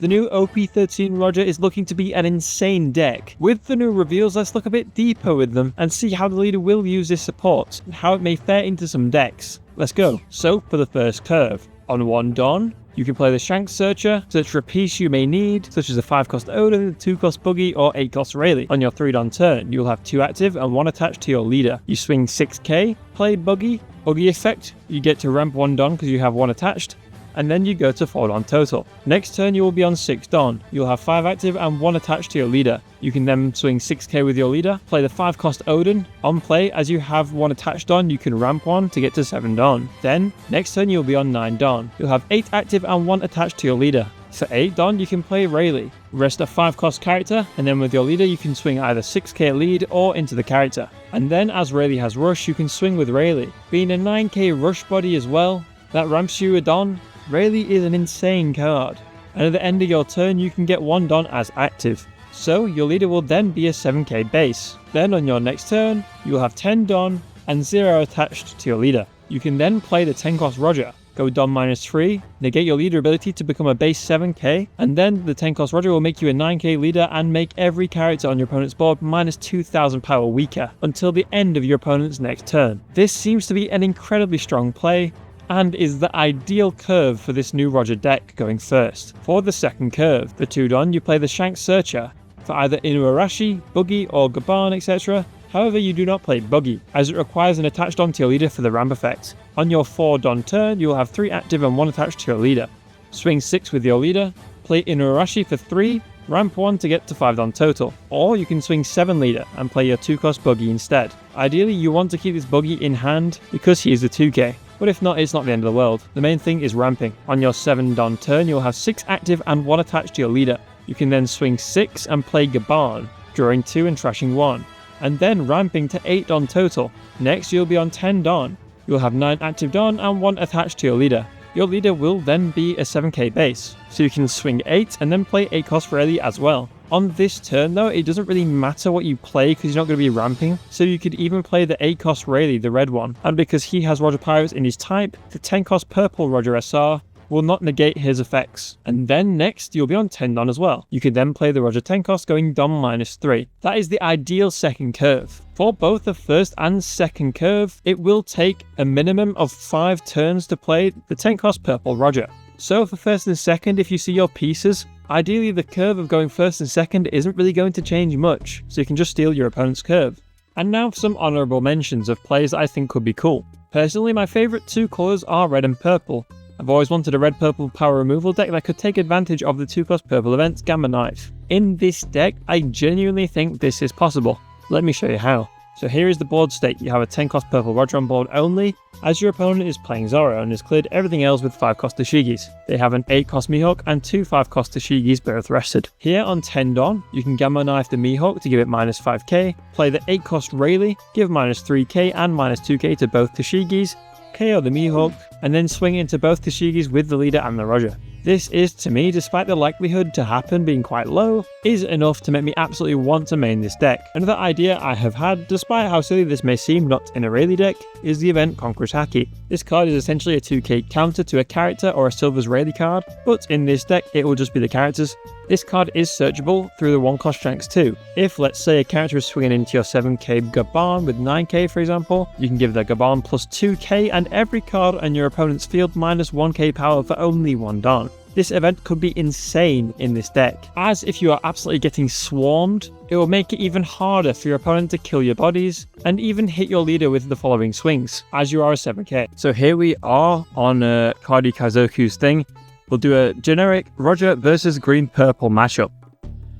The new OP13 Roger is looking to be an insane deck. With the new reveals, let's look a bit deeper with them and see how the leader will use this support and how it may fare into some decks. Let's go. So for the first curve, on 1 Dawn, you can play the Shank Searcher, search for a piece you may need, such as a 5-cost Odin, 2-cost Buggy, or 8-cost Rayleigh. On your 3 Dawn turn, you'll have 2 active and 1 attached to your leader. You swing 6k, play Buggy. Buggy effect, you get to ramp 1 Dawn because you have 1 attached, and then you go to 4 Dawn total. Next turn you will be on 6 Dawn. You'll have 5 active and 1 attached to your leader. You can then swing 6k with your leader, play the 5-cost Odin. On play, as you have 1 attached on, you can ramp 1 to get to 7 Dawn. Then, next turn you'll be on 9 Dawn. You'll have 8 active and 1 attached to your leader. For 8 Dawn, you can play Rayleigh. Rest a 5-cost character, and then with your leader you can swing either 6k lead or into the character. And then as Rayleigh has rush, you can swing with Rayleigh. Being a 9k rush body as well, that ramps you a Dawn. Rayleigh is an insane card, and at the end of your turn you can get 1 Dawn as active, so your leader will then be a 7k base. Then on your next turn, you will have 10 Dawn and 0 attached to your leader. You can then play the 10-cost Roger, go Dawn -3, negate your leader ability to become a base 7k, and then the 10-cost Roger will make you a 9k leader and make every character on your opponent's board minus 2000 power weaker until the end of your opponent's next turn. This seems to be an incredibly strong play, and is the ideal curve for this new Roger deck going first. For the second curve, the 2 Dawn, you play the Shank Searcher for either Inuarashi, Buggy or Gaban, etc. However, you do not play Buggy, as it requires an attached on to your leader for the ramp effect. On your 4 Dawn turn, you will have 3 active and 1 attached to your leader. Swing 6 with your leader, play Inuarashi for 3, ramp 1 to get to 5 Dawn total. Or you can swing 7 leader and play your 2-cost Buggy instead. Ideally, you want to keep this Buggy in hand because he is a 2k. But if not, it's not the end of the world. The main thing is ramping. On your 7 Dawn turn, you'll have 6 active and 1 attached to your leader. You can then swing 6 and play Gaban, drawing 2 and trashing 1, and then ramping to 8 Dawn total. Next, you'll be on 10 Dawn. You'll have 9 active Dawn and 1 attached to your leader. Your leader will then be a 7k base, so you can swing 8 and then play 8-cost Rayleigh as well. On this turn though, it doesn't really matter what you play because you're not going to be ramping, so you could even play the 8-cost Rayleigh, the red one, and because he has Roger Pirates in his type, the 10-cost purple Roger SR will not negate his effects. And then next, you'll be on 10 Dawn as well. You can then play the Roger 10-cost going Dawn -3. That is the ideal second curve. For both the first and second curve, it will take a minimum of 5 turns to play the 10-cost purple Roger. So for first and second, if you see your pieces, ideally the curve of going first and second isn't really going to change much, so you can just steal your opponent's curve. And now for some honourable mentions of plays that I think could be cool. Personally, my favourite 2 colours are red and purple. I've always wanted a red-purple power removal deck that could take advantage of the 2-cost purple event Gamma Knife. In this deck, I genuinely think this is possible. Let me show you how. So here is the board state. You have a 10-cost purple Roger on board only, as your opponent is playing Zoro and has cleared everything else with 5-cost Tashigis. They have an 8-cost Mihawk and 2 5-cost Tashigis both rested. Here on 10 Dawn, you can Gamma Knife the Mihawk to give it -5k, play the 8-cost Rayleigh, give -3k and -2k to both Tashigis, KO the Mihawk, and then swing into both Tashigis with the leader and the Roger. This is, to me, despite the likelihood to happen being quite low, is enough to make me absolutely want to main this deck. Another idea I have had, despite how silly this may seem not in a Rayleigh deck, is the event Conqueror's Haki. This card is essentially a 2k counter to a character or a Silver's Rayleigh card, but in this deck it will just be the characters. This card is searchable through the 1-cost Shanks too. If, let's say, a character is swinging into your 7k Gaban with 9k for example, you can give the Gaban plus 2k and every card on your opponent's field minus 1k power for only 1 Dawn. This event could be insane in this deck, as if you are absolutely getting swarmed, it will make it even harder for your opponent to kill your bodies and even hit your leader with the following swings, as you are a 7k. So here we are on Kadi Kazoku's thing. We'll do a generic Roger versus green-purple matchup.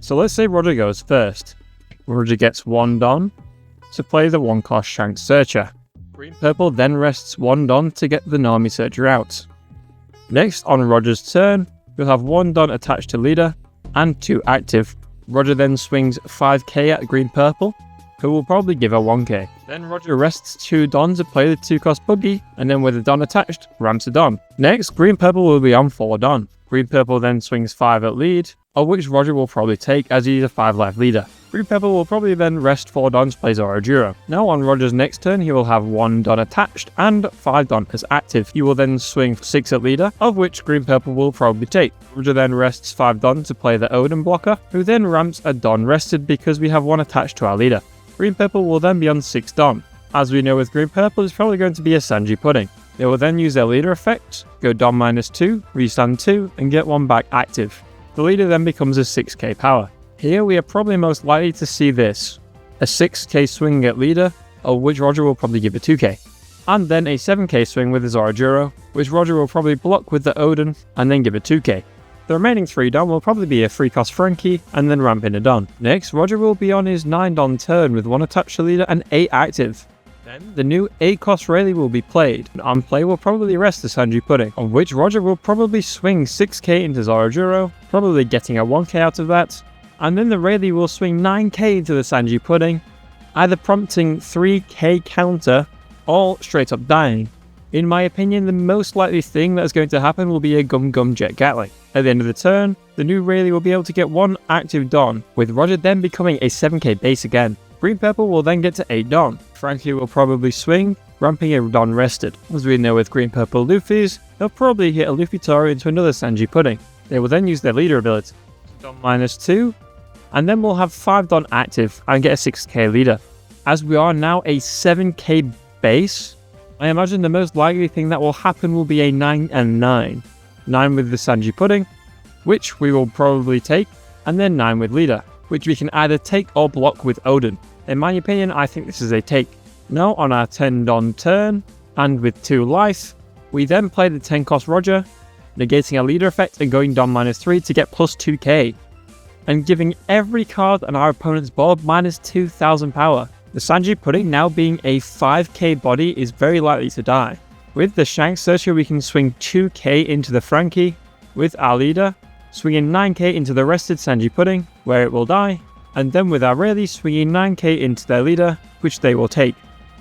So let's say Roger goes first. Roger gets 1 Dawn to play the 1-cost Shank Searcher. Green-purple then rests 1 Dawn to get the Nami Searcher out. Next, on Roger's turn, you'll have 1 Dawn attached to leader and 2 active. Roger then swings 5k at green-purple, who will probably give her 1k. Then Roger rests 2 Dawn to play the 2-cost Buggy, and then with a Dawn attached, ramps a Dawn. Next, green-purple will be on 4 Dawn. Green-purple then swings 5 at lead, of which Roger will probably take as he is a 5-life leader. Green Purple will probably then rest 4 Don to play Zoro. Now on Roger's next turn, he will have 1 Don attached and 5 Don as active. He will then swing 6 at leader, of which Green Purple will probably take. Roger then rests 5 Don to play the Odin blocker, who then ramps a Don rested because we have 1 attached to our leader. Green Purple will then be on 6 Don. As we know with Green Purple, it's probably going to be a Sanji Pudding. They will then use their leader effect, go Don -2, restand 2, and get 1 back active. The leader then becomes a 6k power. Here we are probably most likely to see this. A 6k swing at leader, of which Roger will probably give a 2k. And then a 7k swing with the Zoro, which Roger will probably block with the Odin, and then give a 2k. The remaining 3 Don will probably be a 3-cost Frankie, and then ramp in a Don. Next, Roger will be on his 9 Don turn with 1 attached to leader and 8 active. Then, the new 8-cost Rayleigh will be played, and on play will probably rest the Sanji Pudding, of which Roger will probably swing 6k into Zoro, probably getting a 1k out of that, and then the Rayleigh will swing 9k into the Sanji Pudding, either prompting 3k counter, or straight up dying. In my opinion, the most likely thing that is going to happen will be a Gum Gum Jet Gatling. At the end of the turn, the new Rayleigh will be able to get 1 active Don, with Roger then becoming a 7k base again. Green Purple will then get to 8 Don. Frankie will probably swing, ramping a Don rested. As we know with Green Purple Luffy's, they'll probably hit a Luffy Taro into another Sanji Pudding. They will then use their leader ability, Don -2, and then we'll have 5 Don active and get a 6k leader. As we are now a 7k base, I imagine the most likely thing that will happen will be a 9 and 9. 9 with the Sanji Pudding, which we will probably take, and then 9 with leader, which we can either take or block with Odin. In my opinion, I think this is a take. Now on our 10 Don turn, and with 2 life, we then play the 10 cost Roger, negating our leader effect and going Don -3 to get plus 2k, and giving every card on our opponent's board minus 2000 power. The Sanji Pudding, now being a 5k body, is very likely to die. With the Shank Searcher, we can swing 2k into the Frankie, with our leader, swinging 9k into the rested Sanji Pudding, where it will die, and then with our Rayleigh swinging 9k into their leader, which they will take.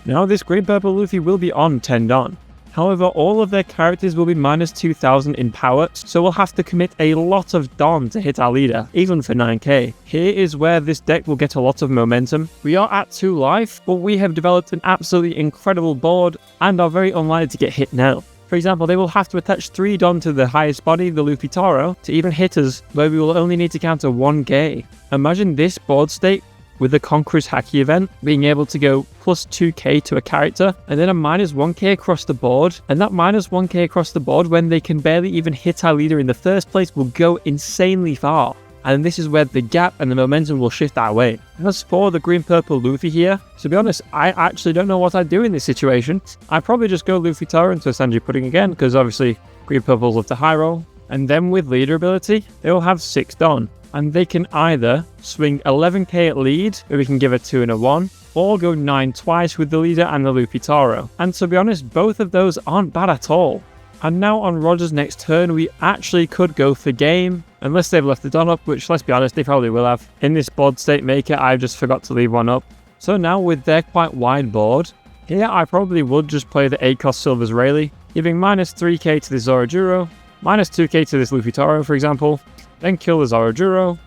Now this Green Purple Luffy will be on 10 Don. However, all of their characters will be minus 2000 in power, so we'll have to commit a lot of Don to hit our leader, even for 9k. Here is where this deck will get a lot of momentum. We are at 2 life, but we have developed an absolutely incredible board, and are very unlikely to get hit now. For example, they will have to attach 3 Don to the highest body, the Luffy Taro, to even hit us, where we will only need to counter 1k. Imagine this board state with the Conqueror's Haki event, being able to go plus 2k to a character, and then a minus 1k across the board, and that minus 1k across the board when they can barely even hit our leader in the first place will go insanely far. And this is where the gap and the momentum will shift our way. As for the Green Purple Luffy here, to be honest, I actually don't know what I'd do in this situation. I'd probably just go Luffy Taro into a Sanji Pudding again, because obviously Green Purple's love to high roll. And then with leader ability, they will have 6 Don. And they can either swing 11k at lead, where we can give a 2 and a 1, or go 9 twice with the leader and the Luffy Taro. And to be honest, both of those aren't bad at all. And now on Roger's next turn, we actually could go for game, unless they've left the Don up, which, let's be honest, they probably will have. In this board state maker, I just forgot to leave one up. So now with their quite wide board, here I probably would just play the 8-cost Silver's Rayleigh, giving minus 3k to the Zoro, minus 2k to this Luffy Taro, for example, then kill the Zoro.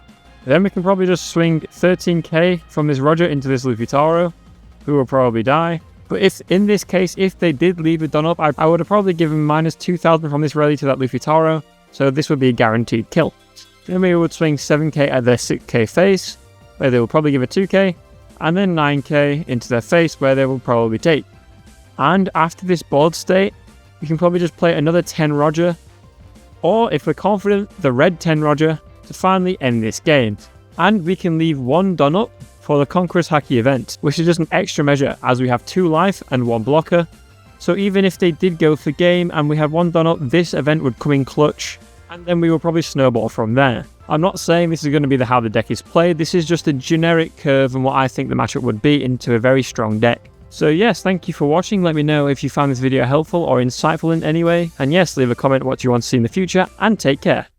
Then we can probably just swing 13k from this Roger into this Luffy Taro, who will probably die. But if, in this case, if they did leave it done up, I would have probably given minus 2000 from this Rayleigh to that Luffy Taro, so this would be a guaranteed kill. Then we would swing 7k at their 6k face, where they will probably give a 2k, and then 9k into their face, where they will probably take. And after this board state, we can probably just play another 10 Roger, or if we're confident, the red 10 Roger, to finally end this game. And we can leave 1 done up for the Conqueror's Haki event, which is just an extra measure as we have 2 life and 1 blocker. So even if they did go for game and we had 1 done up, this event would come in clutch, and then we will probably snowball from there. I'm not saying this is going to be how the deck is played, this is just a generic curve and what I think the matchup would be into a very strong deck. So yes, thank you for watching. Let me know if you found this video helpful or insightful in any way, and yes, leave a comment what you want to see in the future, and take care.